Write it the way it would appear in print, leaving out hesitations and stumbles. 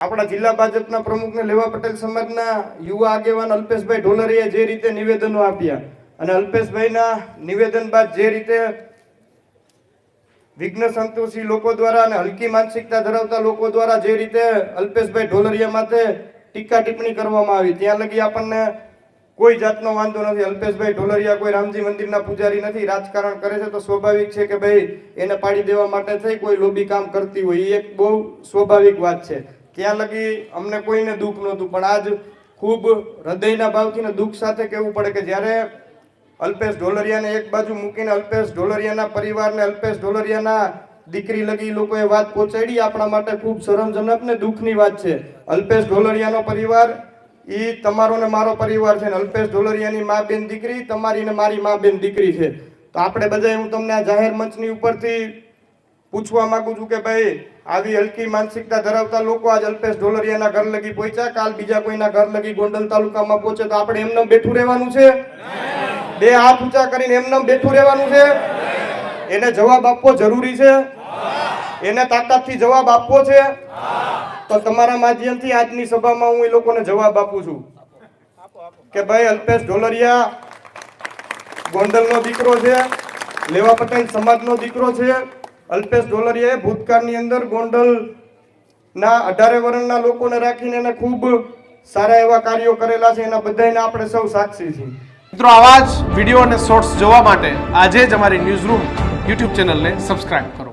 આપણા જિલ્લા ભાજપના પ્રમુખને લેવા પટેલ સમાજના યુવા આગેવાન અલ્પેશભાઈ ઢોલરિયાએ જે રીતે નિવેદનો આપ્યા અને અલ્પેશભાઈના નિવેદન બાદ જે રીતે વિઘ્ન સંતોષી લોકો દ્વારા અને હલકી માનસિકતા ધરાવતા લોકો દ્વારા જે રીતે અલ્પેશભાઈ ઢોલરિયા માટે ટીકા ટિપ્પણી કરવામાં આવી, ત્યાં લગી આપણને કોઈ જાતનો વાંધો નથી। અલ્પેશભાઈ ઢોલરિયા કોઈ રામજી મંદિરના પૂજારી નથી, રાજકારણ કરે છે તો સ્વાભાવિક છે કે ભાઈ એને પાડી દેવા માટે થઈ કોઈ લોબી કામ કરતી હોય, એ એક બહુ સ્વાભાવિક વાત છે। ત્યાં લગી અમને કોઈને દુઃખ નહોતું, પણ આજ ખૂબ હૃદયના ભાવથી ને દુઃખ સાથે કહેવું પડે કે જ્યારે અલ્પેશ ઢોલરિયાને એક બાજુ મૂકીને અલ્પેશ ઢોલરિયાના પરિવારને અલ્પેશ ઢોલરિયાના દીકરી લગી લોકોએ વાત પહોંચાડી, આપણા માટે ખૂબ શરમજનક ને દુઃખની વાત છે। અલ્પેશ ઢોલરિયાનો પરિવાર એ તમારો ને મારો પરિવાર છે, અલ્પેશ ઢોલરિયાની મા બેન દીકરી તમારી ને મારી મા બેન દીકરી છે। તો આપણે બધા હું તમને આ જાહેર મંચની ઉપરથી પૂછવા માંગુ છું કે ભાઈ આવી હલકી માનસિકતા ધરાવતા લોકો આજ અલ્પેશ ઢોલરિયાના ઘર લગી પહોંચ્યા, કાલ બીજા કોઈના ઘર લગી ગોંડલ તાલુકામાં પહોંચે તો આપણે એમને બેઠું રહેવાનું છે? બે હાથ ઊંચા કરીને એમને બેઠું રહેવાનું છે? એને જવાબ આપવો જરૂરી છે, એને તાકાતથી જવાબ આપવો છે। તો તમારા માધ્યમથી આજની સભામાં હું એ લોકોને જવાબ આપું છું કે ભાઈ અલ્પેશ ઢોલરિયા ગોંડલનો દીકરો છે, લેવા પટેલ સમાજનો દીકરો છે। અલ્પેશ ઢોલરિયાએ ભૂતકાળની અંદર ગોંડલના 18 વર્ષના લોકોને રાખીને એને ખૂબ સારા એવા કાર્યો કરેલા છે, એના બધાને આપણે સૌ સાક્ષી છીએ। મિત્રો, આવા જ વિડીયો અને શોર્ટ્સ જોવા માટે આજે જ અમારી ન્યૂઝ રૂમ યુટ્યુબ ચેનલને સબસ્ક્રાઇબ કરો।